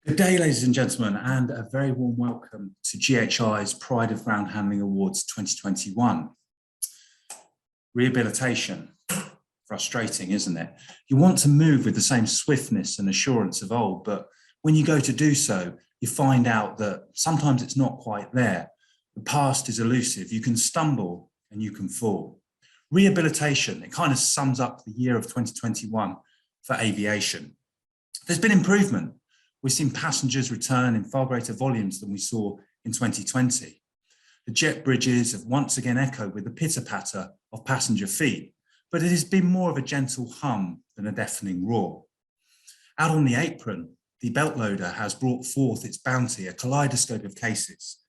Good day, ladies and gentlemen, and a very warm welcome to GHI's Pride of Ground Handling Awards 2021. Rehabilitation. Frustrating, isn't it? You want to move with the same swiftness and assurance of old, but when you go to do so, you find out that sometimes it's not quite there. The past is elusive. You can stumble and you can fall. Rehabilitation, it kind of sums up the year of 2021 for aviation. There's been improvement. We've seen passengers return in far greater volumes than we saw in 2020. The jet bridges have once again echoed with the pitter-patter of passenger feet, but it has been more of a gentle hum than a deafening roar. Out on the apron, the belt loader has brought forth its bounty, a kaleidoscope of cases.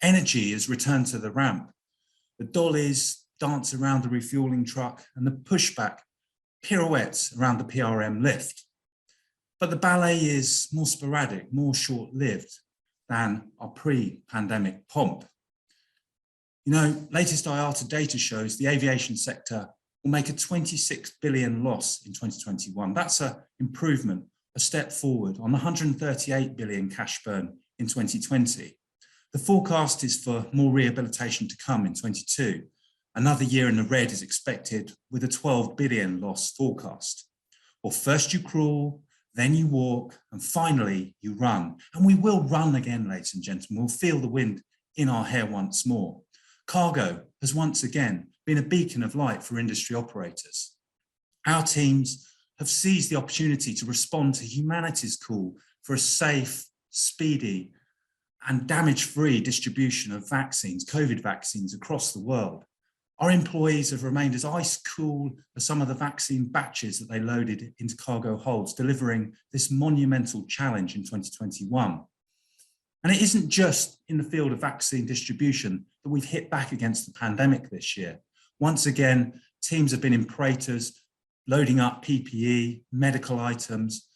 Energy has returned to the ramp. The dollies dance around the refueling truck and the pushback pirouettes around the PRM lift. But the ballet is more sporadic, more short-lived than our pre-pandemic pomp. You know, latest IATA data shows the aviation sector will make a 26 billion loss in 2021. That's an improvement, a step forward on the 138 billion cash burn in 2020. The forecast is for more rehabilitation to come in 22. Another year in the red is expected with a 12 billion loss forecast. Well, first you crawl, then you walk, and finally you run. And we will run again, ladies and gentlemen. We'll feel the wind in our hair once more. Cargo has once again been a beacon of light for industry operators. Our teams have seized the opportunity to respond to humanity's call for a safe, speedy, and damage-free distribution of vaccines, COVID vaccines across the world. Our employees have remained as ice cool as some of the vaccine batches that they loaded into cargo holds, delivering this monumental challenge in 2021. And it isn't just in the field of vaccine distribution that we've hit back against the pandemic this year. Once again, teams have been in Praetors, loading up PPE, medical items,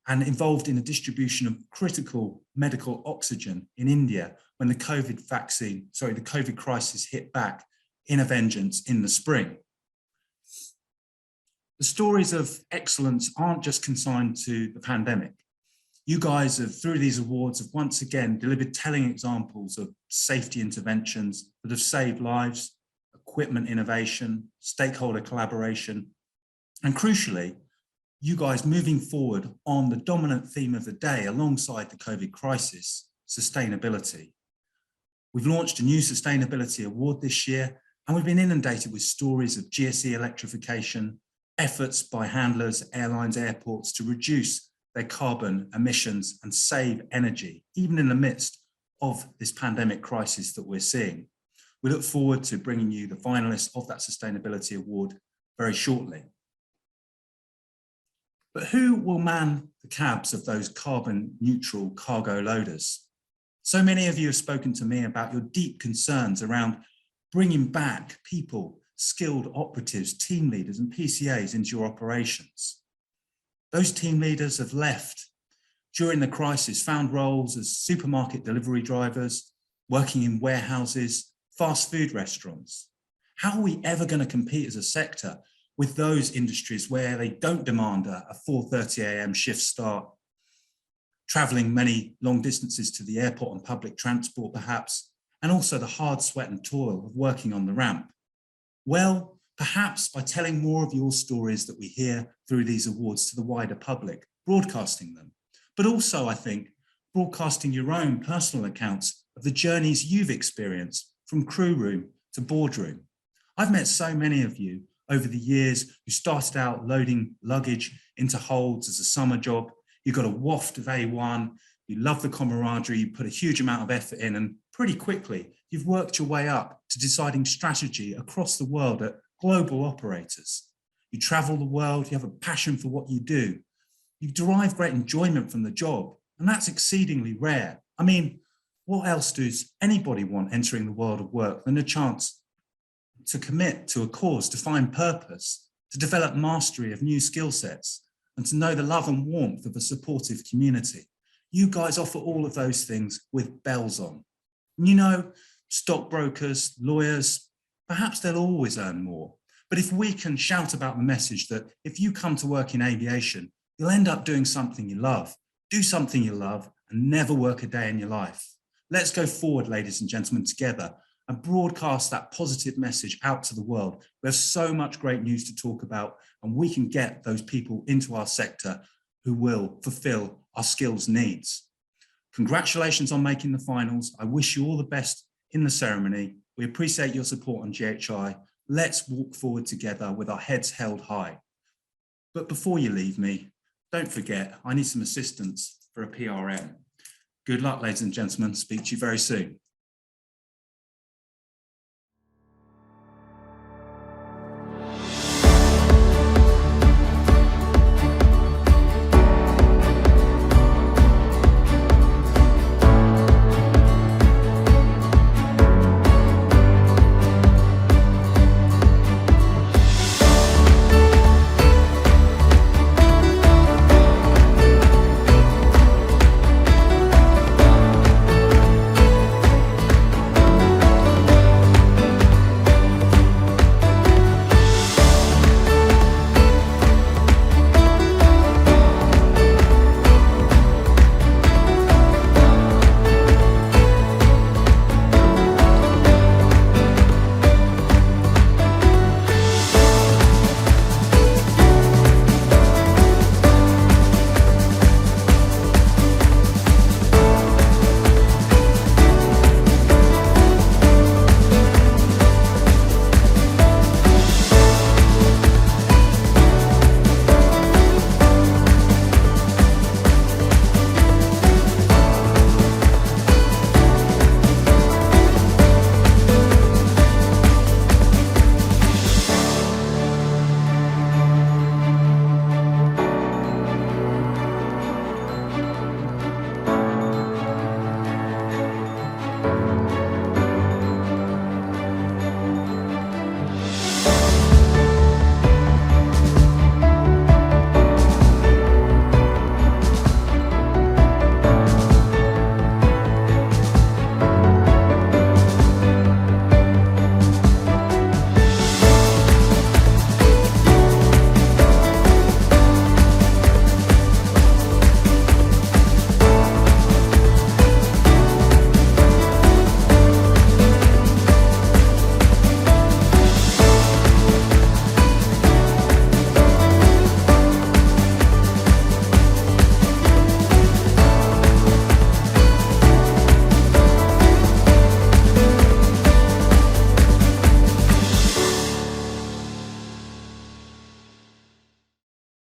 and involved in the distribution of critical medical oxygen in India when the COVID crisis hit back in a vengeance in the spring. The stories of excellence aren't just consigned to the pandemic. You guys have, through these awards, have once again delivered telling examples of safety interventions that have saved lives, equipment innovation, stakeholder collaboration, and crucially, you guys moving forward on the dominant theme of the day alongside the COVID crisis, sustainability. We've launched a new sustainability award this year, and we've been inundated with stories of GSE electrification, efforts by handlers, airlines, airports to reduce their carbon emissions and save energy, even in the midst of this pandemic crisis that we're seeing. We look forward to bringing you the finalists of that Sustainability Award very shortly. But who will man the cabs of those carbon neutral cargo loaders? So many of you have spoken to me about your deep concerns around bringing back people, skilled operatives, team leaders and PCAs into your operations. Those team leaders have left during the crisis, found roles as supermarket delivery drivers, working in warehouses, fast food restaurants. How are we ever going to compete as a sector with those industries where they don't demand a 4:30 a.m. shift start, traveling many long distances to the airport on public transport perhaps, and also the hard sweat and toil of working on the ramp? Well, perhaps by telling more of your stories that we hear through these awards to the wider public, broadcasting them, but also, I think, broadcasting your own personal accounts of the journeys you've experienced from crew room to boardroom. I've met so many of you over the years who started out loading luggage into holds as a summer job. You got a waft of A1, you love the camaraderie, you put a huge amount of effort in, and pretty quickly, you've worked your way up to deciding strategy across the world at global operators. You travel the world, you have a passion for what you do. You derive great enjoyment from the job, and that's exceedingly rare. I mean, what else does anybody want entering the world of work than a chance to commit to a cause, to find purpose, to develop mastery of new skill sets, and to know the love and warmth of a supportive community? You guys offer all of those things with bells on. You know, stockbrokers, lawyers, perhaps they'll always earn more. But if we can shout about the message that if you come to work in aviation, you'll end up doing something you love, do something you love, and never work a day in your life. Let's go forward, ladies and gentlemen, together and broadcast that positive message out to the world. We have so much great news to talk about, and we can get those people into our sector who will fulfill our skills needs. Congratulations on making the finals. I wish you all the best in the ceremony. We appreciate your support on GHI. Let's walk forward together with our heads held high. But before you leave me, don't forget, I need some assistance for a PRN. Good luck, ladies and gentlemen. Speak to you very soon.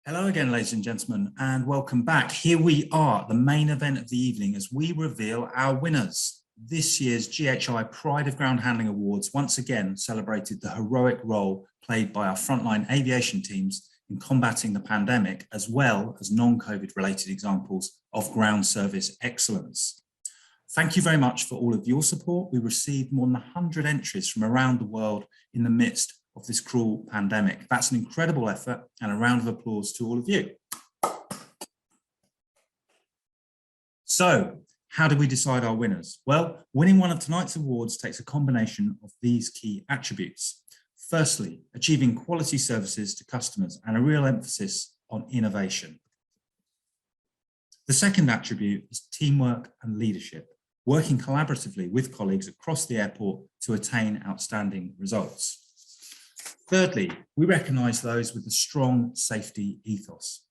Hello again, ladies and gentlemen, and welcome back. Here we are, the main event of the evening, as we reveal our winners. This year's GHI Pride of Ground Handling Awards once again celebrated the heroic role played by our frontline aviation teams in combating the pandemic, as well as non-COVID related examples of ground service excellence. Thank you very much for all of your support. We received more than 100 entries from around the world in the midst of this cruel pandemic. That's an incredible effort, and a round of applause to all of you. So, how did we decide our winners? Well, winning one of tonight's awards takes a combination of these key attributes. Firstly, achieving quality services to customers and a real emphasis on innovation. The second attribute is teamwork and leadership, working collaboratively with colleagues across the airport to attain outstanding results. Thirdly, we recognise those with a strong safety ethos.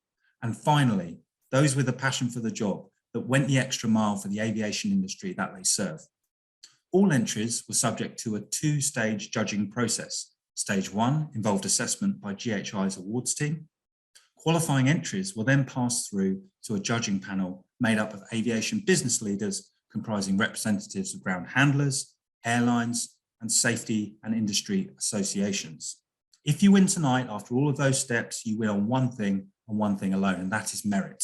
And finally, those with a passion for the job that went the extra mile for the aviation industry that they serve. All entries were subject to a two-stage judging process. Stage 1 involved assessment by GHI's awards team. Qualifying entries were then passed through to a judging panel made up of aviation business leaders comprising representatives of ground handlers, airlines, and safety and industry associations. If you win tonight, after all of those steps, you win on one thing and one thing alone, and that is merit.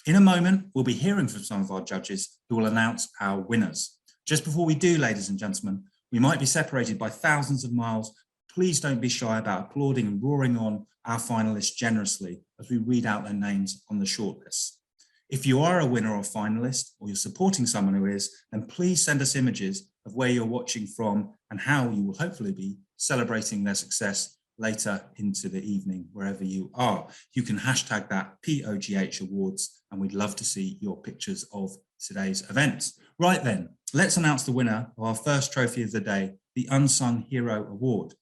In a moment, we'll be hearing from some of our judges who will announce our winners. Just before we do, ladies and gentlemen, we might be separated by thousands of miles. Please don't be shy about applauding and roaring on our finalists generously as we read out their names on the shortlist. If you are a winner or finalist, or you're supporting someone who is, then please send us images of where you're watching from and how you will hopefully be celebrating their success later into the evening, wherever you are. You can hashtag that POGH Awards, and we'd love to see your pictures of today's event. Right then, let's announce the winner of our first trophy of the day, the Unsung Hero Award.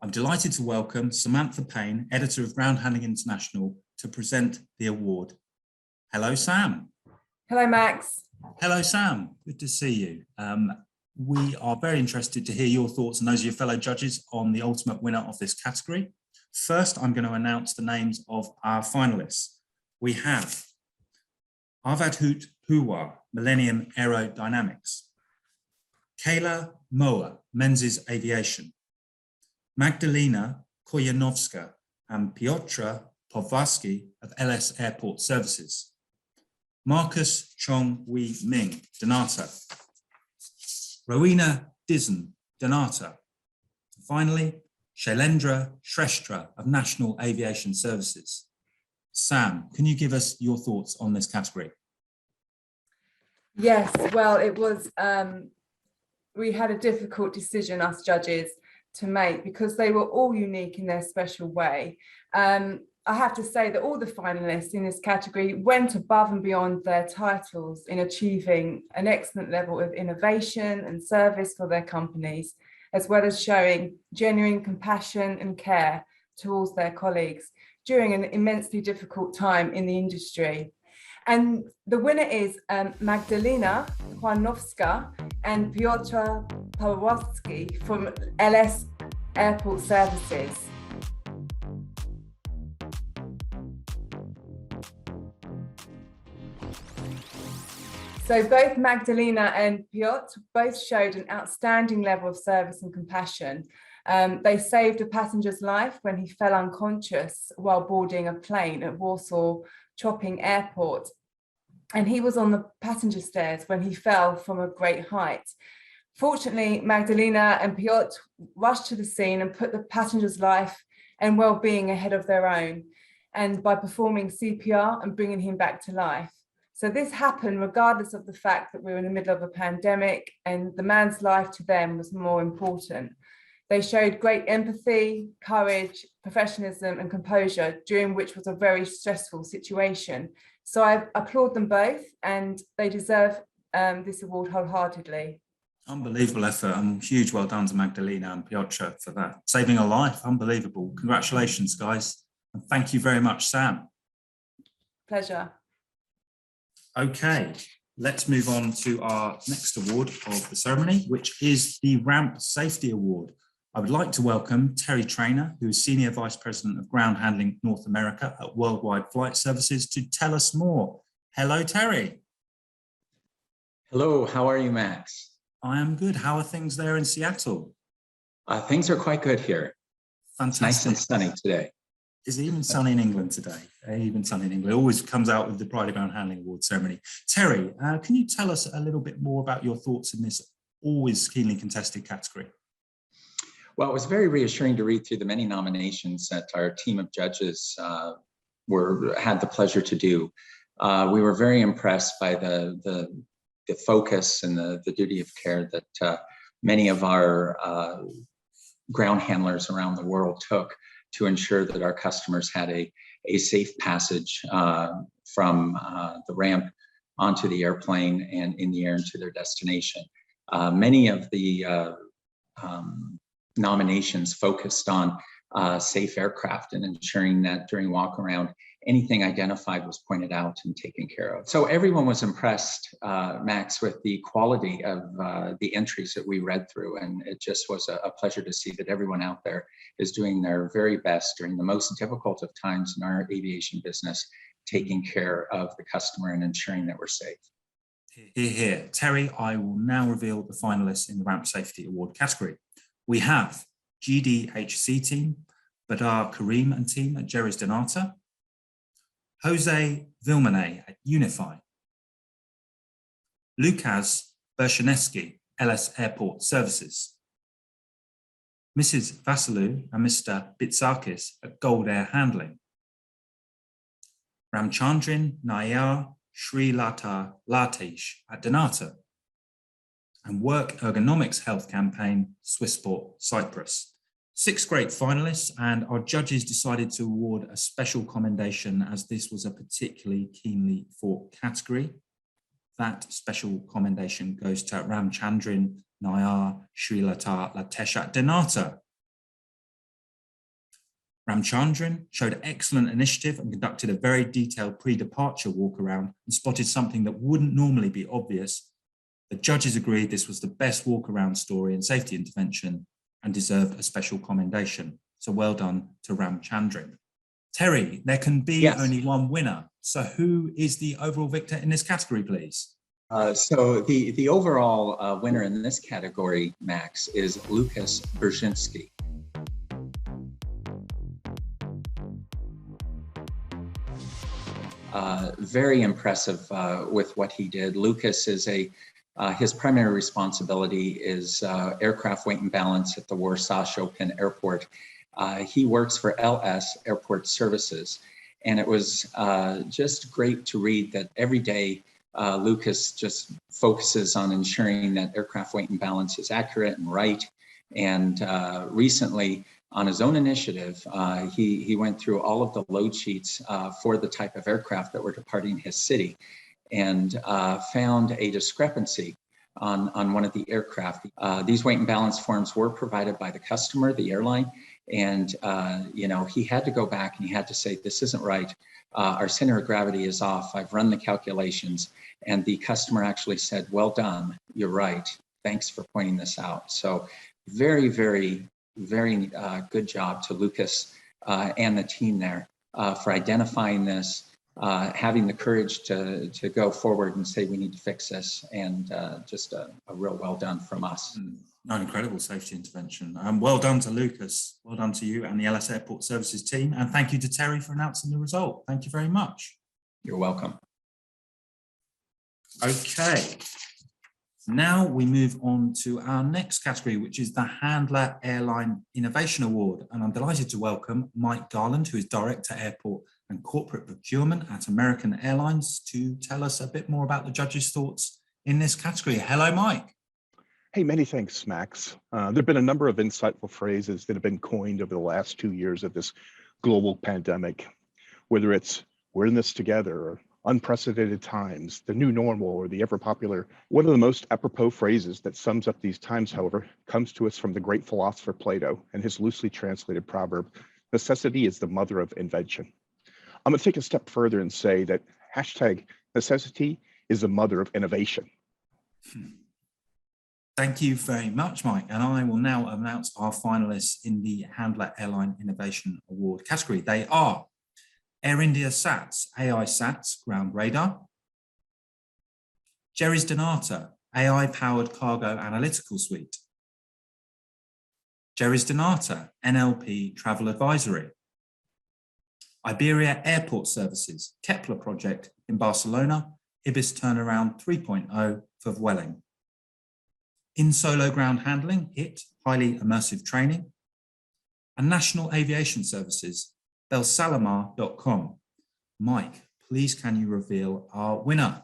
I'm delighted to welcome Samantha Payne, editor of Ground Handling International, to present the award. Hello, Sam. Hello, Max. Hello, Sam. Good to see you. We are very interested to hear your thoughts and those of your fellow judges on the ultimate winner of this category. First, I'm going to announce the names of our finalists. We have Avadhut Puwa, Millennium Aerodynamics; Kayla Moa, Menzies Aviation; Magdalena Koyanovska and Piotr Powalski of LS Airport Services; Marcus Chong Wee Ming, Donata; Rowena Dizzen, Donata. Finally, Shailendra Shrestha of National Aviation Services. Sam, can you give us your thoughts on this category? Yes, well, it was, we had a difficult decision, us judges, to make because they were all unique in their special way. I have to say that all the finalists in this category went above and beyond their titles in achieving an excellent level of innovation and service for their companies, as well as showing genuine compassion and care towards their colleagues during an immensely difficult time in the industry. And the winner is Magdalena Koyanovska and Piotr Powalski from LS Airport Services. So both Magdalena and Piotr both showed an outstanding level of service and compassion. They saved a passenger's life when he fell unconscious while boarding a plane at Warsaw Chopping Airport. And he was on the passenger stairs when he fell from a great height. Fortunately, Magdalena and Piotr rushed to the scene and put the passenger's life and well-being ahead of their own, and by performing CPR and bringing him back to life. So this happened regardless of the fact that we were in the middle of a pandemic and the man's life to them was more important. They showed great empathy, courage, professionalism and composure during which was a very stressful situation. So I applaud them both and they deserve this award wholeheartedly. Unbelievable effort and huge well done to Magdalena and Piotr for that. Saving a life, unbelievable. Congratulations, guys. And thank you very much, Sam. Pleasure. Okay, let's move on to our next award of the ceremony, which is the Ramp Safety Award. I would like to welcome Terry Trainer, who is Senior Vice President of Ground Handling North America at Worldwide Flight Services, to tell us more. Hello, Terry. Hello, how are you, Max? I am good. How are things there in Seattle? Things are quite good here. Fantastic. Nice and sunny today. Is it even sunny in England today? Even sunny in England. It always comes out with the Pride of Ground Handling Award ceremony. Terry, can you tell us a little bit more about your thoughts in this always keenly contested category? Well, it was very reassuring to read through the many nominations that our team of judges had the pleasure to do. We were very impressed by the focus and the duty of care that many of our ground handlers around the world took to ensure that our customers had a safe passage from the ramp onto the airplane and in the air into their destination. Many of the nominations focused on safe aircraft and ensuring that during walk around, anything identified was pointed out and taken care of. So everyone was impressed, Max, with the quality of the entries that we read through. And it just was a pleasure to see that everyone out there is doing their very best during the most difficult of times in our aviation business, taking care of the customer and ensuring that we're safe. Hear, hear. Terry, I will now reveal the finalists in the Ramp Safety Award category. We have GDHC team, Badar Kareem and team at Jerry's Donata, Jose Vilmane at Unify, Lukas Bershaneski, LS Airport Services, Mrs. Vasilou and Mr. Bitsakis at Gold Air Handling, Ramchandran Nayar Sri Lata Latish at Donata, and Work Ergonomics Health Campaign, Swissport Cyprus. 6 great finalists, and our judges decided to award a special commendation as this was a particularly keenly fought category. That special commendation goes to Ramchandran Nayar Srilata Latesha Denata. Ramchandran showed excellent initiative and conducted a very detailed pre-departure walk around and spotted something that wouldn't normally be obvious. The judges agreed this was the best walk around story in safety intervention and deserved a special commendation. So well done to Ramchandran. Terry, there can be only one winner. So who is the overall victor in this category, please? So the overall winner in this category, Max, is Lucas Brzezinski. Very impressive with what he did. Lucas is his primary responsibility is aircraft weight and balance at the Warsaw Chopin Airport. He works for LS Airport Services, and it was just great to read that every day Lucas just focuses on ensuring that aircraft weight and balance is accurate and right. And recently, on his own initiative, he went through all of the load sheets for the type of aircraft that were departing his city, and found a discrepancy on one of the aircraft. These weight and balance forms were provided by the customer, the airline, and he had to go back and he had to say, this isn't right. Our center of gravity is off. I've run the calculations. And the customer actually said, well done, you're right. Thanks for pointing this out. So very, very, very good job to Lucas and the team there for identifying this, having the courage to go forward and say we need to fix this, and just a real well done from us. An incredible safety intervention. Well done to Lucas, well done to you and the LS Airport Services team, and thank you to Terry for announcing the result. Thank you very much. You're welcome. Okay, now we move on to our next category, which is the Handler-Airline Innovation Award, and I'm delighted to welcome Mike Garland, who is Director Airport and Corporate Procurement at American Airlines, to tell us a bit more about the judges' thoughts in this category. Hello, Mike. Hey, many thanks, Max. There have been a number of insightful phrases that have been coined over the last 2 years of this global pandemic, whether it's "we're in this together" or "unprecedented times," "the new normal," or the ever popular. One of the most apropos phrases that sums up these times, however, comes to us from the great philosopher Plato and his loosely translated proverb, "Necessity is the mother of invention." I'm going to take a step further and say that #necessity is the mother of innovation. Thank you very much, Mike. And I will now announce our finalists in the Handler-Airline Innovation Award category. They are Air India SATS, AI SATS, Ground Radar; Jerry's Donata, AI-powered Cargo Analytical Suite; Jerry's Donata, NLP Travel Advisory; Iberia Airport Services, Kepler Project in Barcelona, Ibis Turnaround 3.0 for Vueling; In Solo Ground Handling, HIT, Highly Immersive Training; and National Aviation Services, belsalamar.com. Mike, please can you reveal our winner?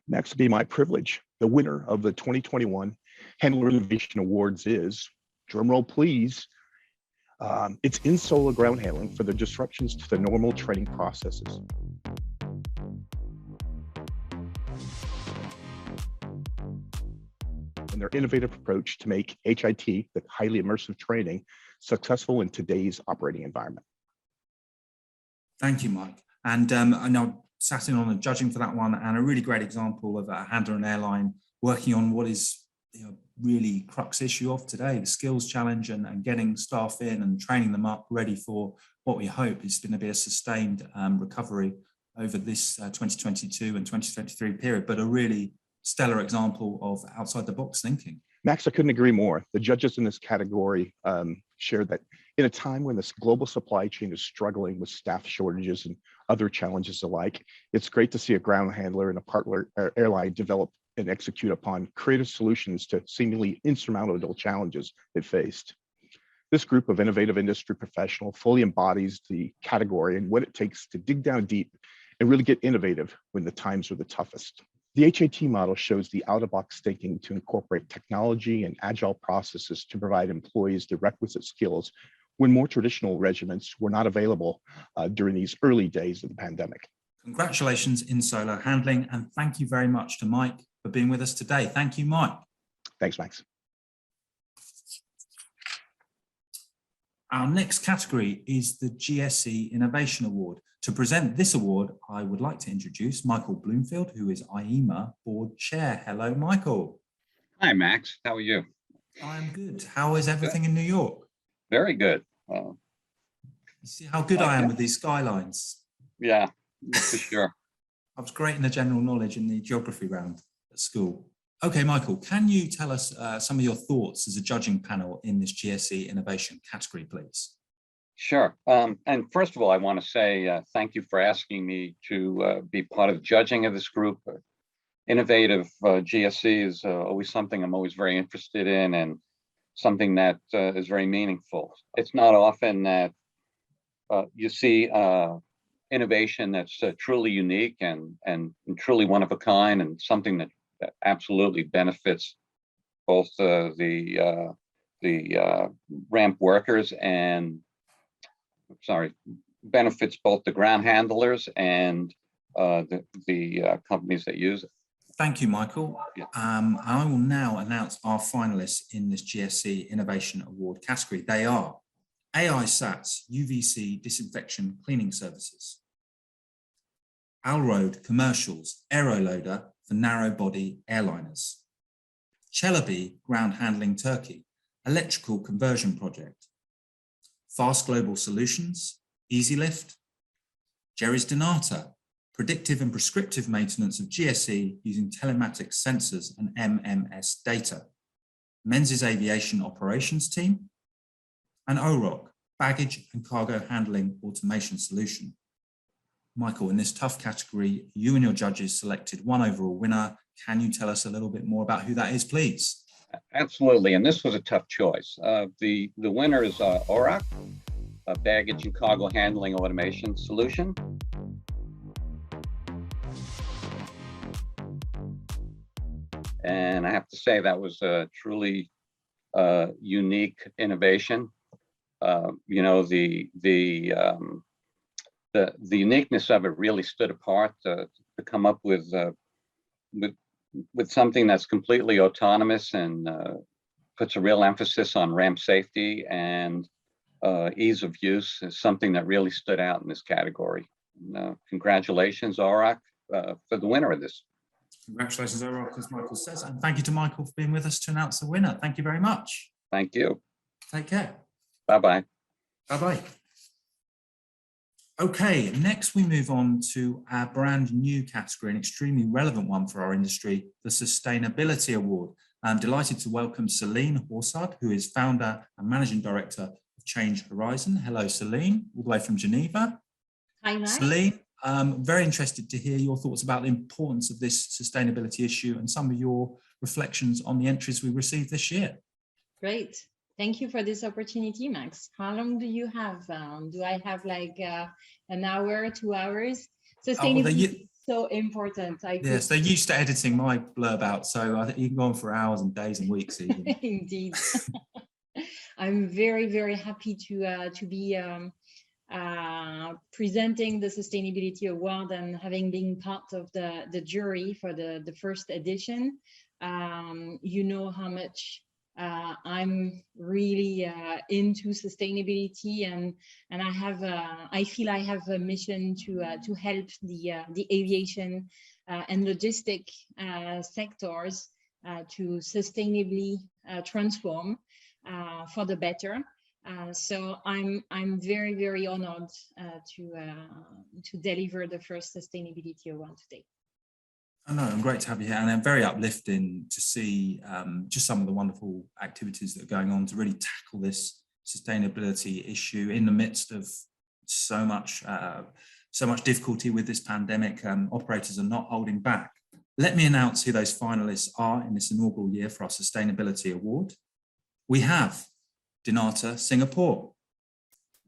Next will be my privilege. The winner of the 2021 Handler Innovation Awards is, drumroll please, it's In Solo Ground Handling for the disruptions to the normal training processes. And their innovative approach to make HIT, the highly immersive training, successful in today's operating environment. Thank you, Mike. And I know sat in on the judging for that one, and a really great example of a handler and airline working on what is really crux issue of today, the skills challenge, and getting staff in and training them up ready for what we hope is going to be a sustained recovery over this 2022 and 2023 period, but a really stellar example of outside the box thinking. Max, I couldn't agree more. The judges in this category shared that in a time when this global supply chain is struggling with staff shortages and other challenges alike, it's great to see a ground handler and a partner airline develop and execute upon creative solutions to seemingly insurmountable challenges they faced. This group of innovative industry professionals fully embodies the category and what it takes to dig down deep and really get innovative when the times are the toughest. The HAT model shows the out-of-box thinking to incorporate technology and agile processes to provide employees the requisite skills when more traditional regimens were not available during these early days of the pandemic. Congratulations in solo handling, and thank you very much to Mike for being with us today. Thank you, Mike. Thanks, Max. Our next category is the GSE Innovation Award. To present this award, I would like to introduce Michael Bloomfield, who is IEMA Board Chair. Hello, Michael. Hi, Max. How are you? I'm good. How is everything in New York? Very good. You see how good I am with these skylines? Yeah, for sure. I was great in the general knowledge in the geography round at school. Okay, Michael, can you tell us some of your thoughts as a judging panel in this GSE innovation category, please? Sure. And first of all, I want to say thank you for asking me to be part of the judging of this group. Innovative GSE is always something I'm always very interested in, and something that is very meaningful. It's not often that you see innovation that's truly unique and truly one of a kind, and something that absolutely benefits both the ramp workers and benefits both the ground handlers and the companies that use it. Thank you, Michael. Yeah. I will now announce our finalists in this GSE Innovation Award category. They are AI SATs, UVC Disinfection Cleaning Services, Alroad Commercials Aeroloader for narrow body airliners, Chelaby Ground Handling Turkey, Electrical Conversion Project, Fast Global Solutions, EasyLift, Jerry's Donata, Predictive and Prescriptive Maintenance of GSE using telematics sensors and MMS data, Menzies Aviation Operations Team, and OROC, Baggage and Cargo Handling Automation Solution. Michael, in this tough category, you and your judges selected one overall winner. Can you tell us a little bit more about who that is, please? Absolutely, and this was a tough choice. The winner is OROC, Baggage and Cargo Handling Automation Solution. And I have to say that was a truly unique innovation. You know, the uniqueness of it really stood apart to come up with something that's completely autonomous and puts a real emphasis on ramp safety and ease of use is something that really stood out in this category. Congratulations, OROC, for the winner of this. Congratulations, OROC, as Michael says, and thank you to Michael for being with us to announce the winner. Thank you very much. Thank you. Take care. Bye-bye. Bye-bye. Okay, next we move on to our brand new category, an extremely relevant one for our industry, the Sustainability Award. I'm delighted to welcome Celine Horsard, who is founder and managing director of Change Horizon. Hello, Celine, all the way from Geneva. Hi, Max. Celine, I'm very interested to hear your thoughts about the importance of this sustainability issue and some of your reflections on the entries we received this year. Great. Thank you for this opportunity, Max. How long do you have? Do I have like an hour, 2 hours? Sustainability is so important. Yes, they're used to editing my blurb out, so I think you can go on for hours and days and weeks even. Indeed. I'm very, very happy to be presenting the Sustainability Award and having been part of the jury for the first edition. You know how much I'm really into sustainability, and I feel I have a mission to help the aviation and logistic sectors to sustainably transform for the better. So I'm very, very honored to deliver the first Sustainability Award today. I know, and great to have you here, and I'm very uplifting to see just some of the wonderful activities that are going on to really tackle this sustainability issue in the midst of so much difficulty with this pandemic. Operators are not holding back. Let me announce who those finalists are in this inaugural year for our Sustainability Award. We have Donata, Singapore,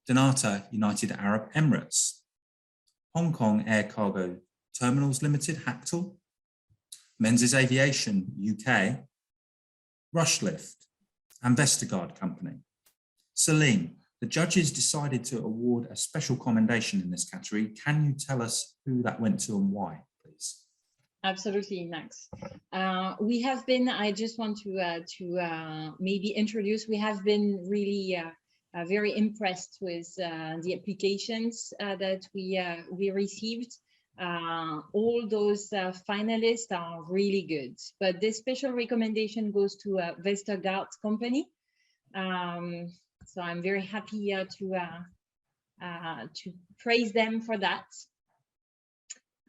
Donata, United Arab Emirates, Hong Kong Air Cargo Terminals Limited, Hactal, Menzies Aviation UK, Rushlift, and Vestergaard Company. Celine, the judges decided to award a special commendation in this category. Can you tell us who that went to and why, please? Absolutely, Max. We have been, I just want to maybe introduce, we have been really very impressed with the applications that we received. All those finalists are really good, but this special recommendation goes to Vestergaard Company. So I'm very happy to praise them for that.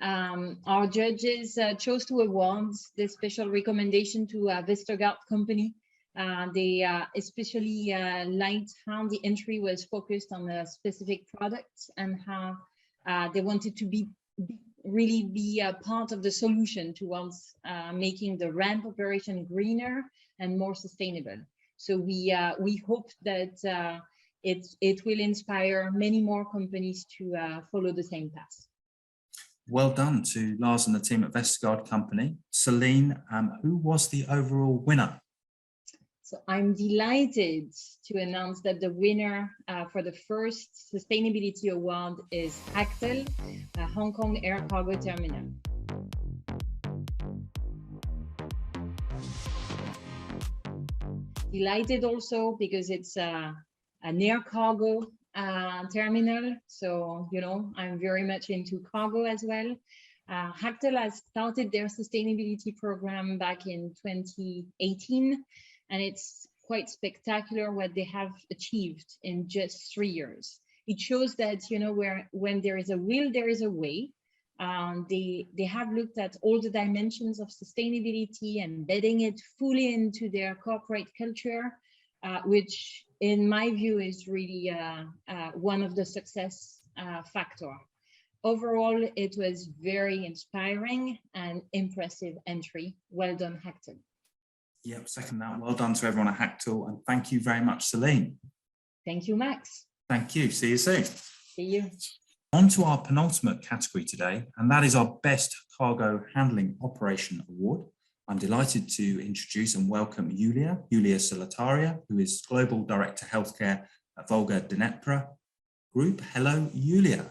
Our judges chose to award this special recommendation to Vestergaard Company. They especially liked how the entry was focused on a specific product and how they wanted to really be a part of the solution towards making the ramp operation greener and more sustainable. So we hope that it will inspire many more companies to follow the same path. Well done to Lars and the team at Vestergaard Company. Celine, who was the overall winner? So I'm delighted to announce that the winner for the first sustainability award is Hactel, Hong Kong Air Cargo Terminal. Delighted also because it's an air cargo terminal. So, you know, I'm very much into cargo as well. Hactel has started their sustainability program back in 2018, and it's quite spectacular what they have achieved in just 3 years. It shows that, you know, when there is a will, there is a way. They have looked at all the dimensions of sustainability, embedding it fully into their corporate culture, which in my view is really one of the success factor. Overall, it was very inspiring and impressive entry. Well done, Hactel. Yep, second that. Well done to everyone at Hactel, and thank you very much, Celine. Thank you, Max. Thank you. See you soon. See you. On to our penultimate category today, and that is our Best Cargo Handling Operation Award. I'm delighted to introduce and welcome Yulia Solitaria, who is Global Director Healthcare at Volga Dnepr Group. Hello, Yulia.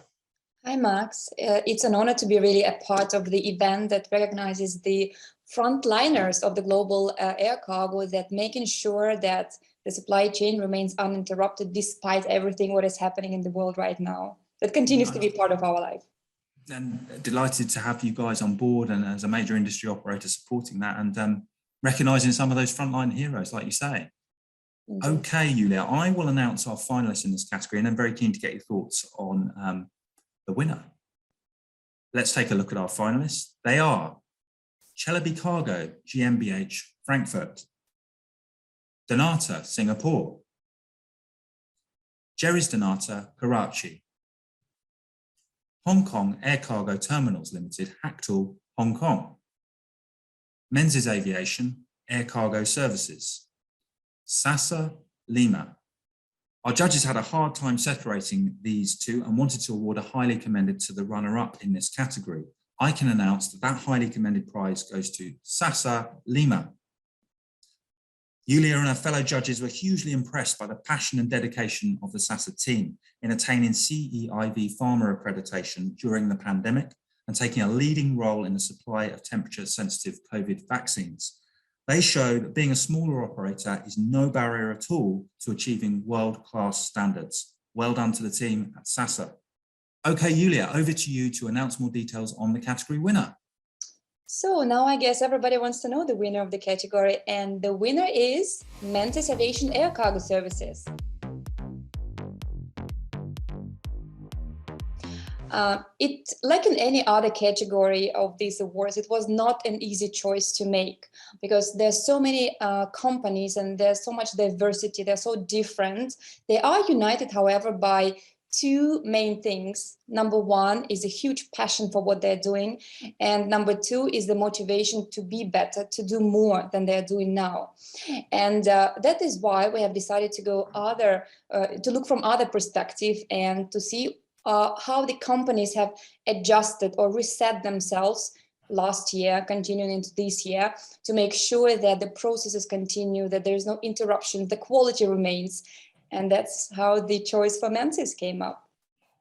Hi, Max. It's an honor to be really a part of the event that recognizes the frontliners of the global air cargo, that making sure that the supply chain remains uninterrupted despite everything what is happening in the world right now. That continues to be part of our life. And delighted to have you guys on board and as a major industry operator supporting that and recognizing some of those frontline heroes, like you say. Mm-hmm. Okay, Yulia, I will announce our finalists in this category, and I'm very keen to get your thoughts on the winner. Let's take a look at our finalists. They are Chelabi Cargo, GmbH, Frankfurt; Donata, Singapore; Jerry's Donata, Karachi; Hong Kong Air Cargo Terminals Limited, Hactel, Hong Kong; Menzies Aviation, Air Cargo Services; Sasa, Lima. Our judges had a hard time separating these two and wanted to award a highly commended to the runner-up in this category. I can announce that that highly commended prize goes to Sasa, Lima. Yulia and her fellow judges were hugely impressed by the passion and dedication of the Sasa team in attaining CEIV Pharma accreditation during the pandemic and taking a leading role in the supply of temperature-sensitive COVID vaccines. They show that being a smaller operator is no barrier at all to achieving world-class standards. Well done to the team at Sasa. Okay, Yulia, over to you to announce more details on the category winner. So now I guess everybody wants to know the winner of the category, and the winner is Menzies Aviation Air Cargo Services. Like in any other category of these awards, it was not an easy choice to make because there's so many companies and there's so much diversity. They're so different. They are united, however, by two main things. Number one is a huge passion for what they're doing. And number two is the motivation to be better, to do more than they're doing now. And that is why we have decided to go to look from other perspective and to see how the companies have adjusted or reset themselves last year, continuing into this year, to make sure that the processes continue, that there is no interruption, the quality remains. And that's how the choice for Menzies came up.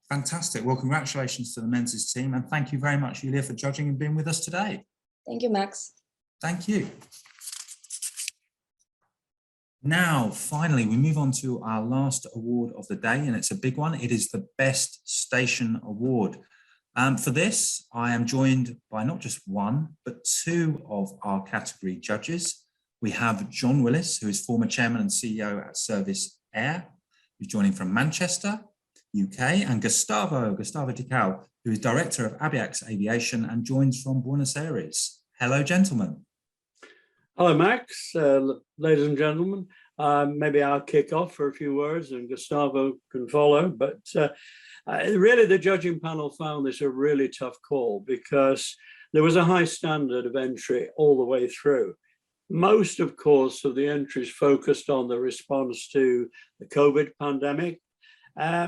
Fantastic. Well, congratulations to the Menzies team. And thank you very much, Julia, for judging and being with us today. Thank you, Max. Thank you. Now, finally, we move on to our last award of the day, and it's a big one. It is the Best Station Award. For this, I am joined by not just one, but two of our category judges. We have John Willis, who is former chairman and CEO at Service Air, who's joining from Manchester, UK, and Gustavo Dicao, who is director of Aviax Aviation and joins from Buenos Aires. Hello, gentlemen. Hello, Max, ladies and gentlemen. Maybe I'll kick off for a few words and Gustavo can follow. But really, the judging panel found this a really tough call because there was a high standard of entry all the way through. Most, of course, of the entries focused on the response to the COVID pandemic,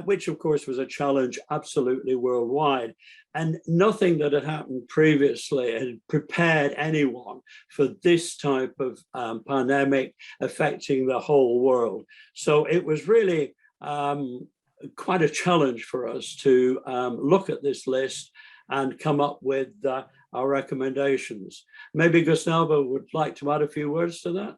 which, of course, was a challenge absolutely worldwide. And nothing that had happened previously had prepared anyone for this type of pandemic affecting the whole world. So it was really quite a challenge for us to look at this list and come up with our recommendations. Maybe Gustavo would like to add a few words to that.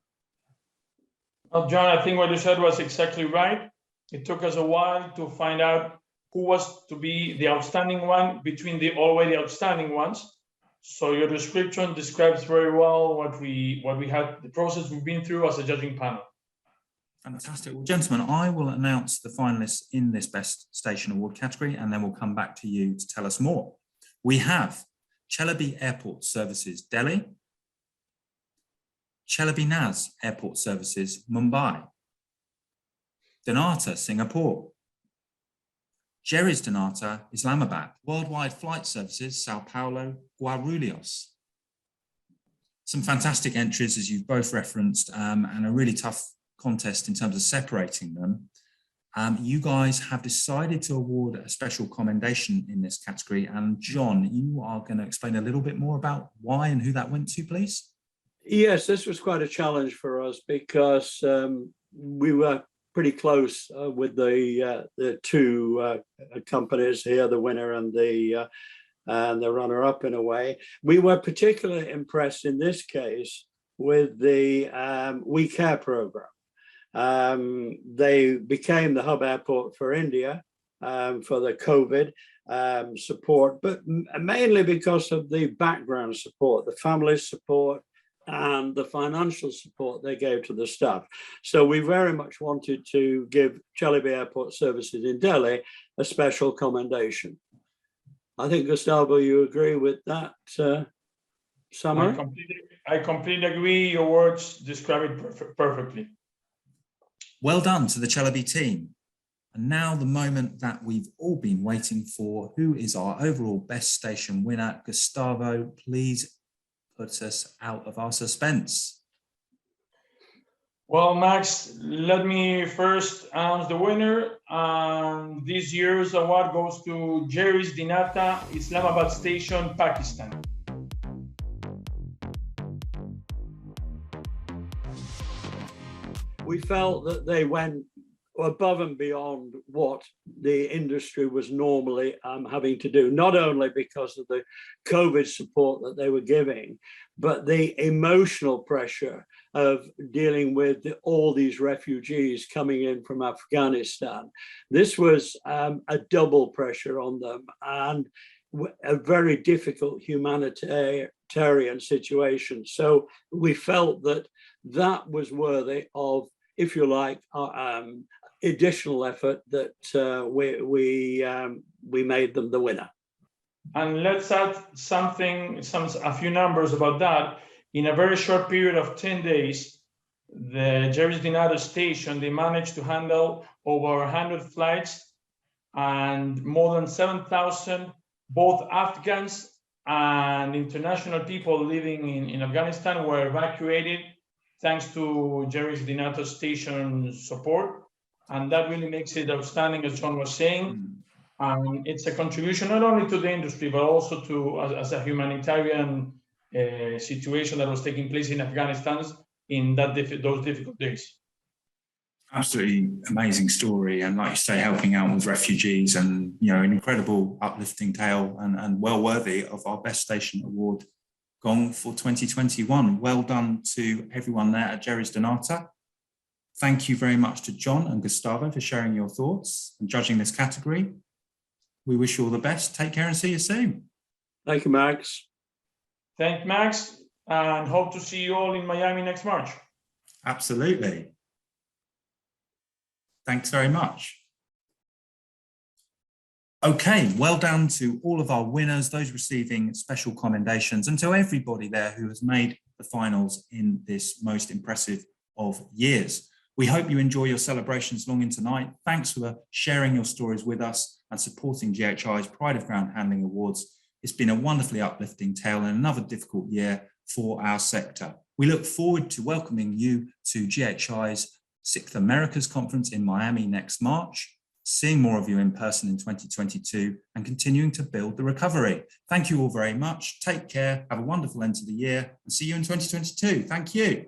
Well, John, I think what you said was exactly right. It took us a while to find out who was to be the outstanding one between the already outstanding ones. So your description describes very well what we had, the process we've been through as a judging panel. Fantastic. Well, gentlemen, I will announce the finalists in this Best Station Award category, and then we'll come back to you to tell us more. We have Chelabi Airport Services, Delhi, Chelabi Naz Airport Services, Mumbai, Donata, Singapore, Jerry's Donata, Islamabad, Worldwide Flight Services, Sao Paulo, Guarulhos. Some fantastic entries, as you've both referenced, and a really tough contest in terms of separating them. You guys have decided to award a special commendation in this category. And John, you are going to explain a little bit more about why and who that went to, please. Yes, this was quite a challenge for us because we were pretty close with the two companies here, the winner and the runner-up in a way. We were particularly impressed in this case with the We Care program. They became the hub airport for India for the COVID support, but mainly because of the background support, the family support, and the financial support they gave to the staff. So we very much wanted to give Chelabi Airport Services in Delhi a special commendation. I think, Gustavo, you agree with that summary? I completely agree. Your words describe it perfectly. Well done to the Chelabi team. And now the moment that we've all been waiting for. Who is our overall Best Station winner? Gustavo, please put us out of our suspense. Well, Max, let me first announce the winner. This year's award goes to Jerry's Dinata, Islamabad Station, Pakistan. We felt that they went above and beyond what the industry was normally having to do, not only because of the COVID support that they were giving, but the emotional pressure of dealing with all these refugees coming in from Afghanistan. This was a double pressure on them and a very difficult humanitarian situation. So we felt that that was worthy of, if you like, additional effort that we made them the winner. And let's add a few numbers about that. In a very short period of 10 days, the Jerry's Dinata station, they managed to handle over 100 flights and more than 7,000, both Afghans and international people living in Afghanistan were evacuated thanks to Jerry's Dinata station support. And that really makes it outstanding, as John was saying. And it's a contribution not only to the industry, but also to as a humanitarian situation that was taking place in Afghanistan in those difficult days. Absolutely amazing story, and like you say, helping out with refugees, and an incredible uplifting tale, and well worthy of our Best Station Award gong for 2021. Well done to everyone there at Jerry's Donata. Thank you very much to John and Gustavo for sharing your thoughts and judging this category. We wish you all the best. Take care and see you soon. Thank you, Max. Thank Max, and hope to see you all in Miami next March. Absolutely. Thanks very much. Okay, well done to all of our winners, those receiving special commendations, and to everybody there who has made the finals in this most impressive of years. We hope you enjoy your celebrations long into night. Thanks for sharing your stories with us and supporting GHI's Pride of Ground Handling Awards. It's been a wonderfully uplifting tale and another difficult year for our sector. We look forward to welcoming you to GHI's 6th Americas Conference in Miami next March, seeing more of you in person in 2022, and continuing to build the recovery. Thank you all very much. Take care, have a wonderful end to the year, and see you in 2022. Thank you.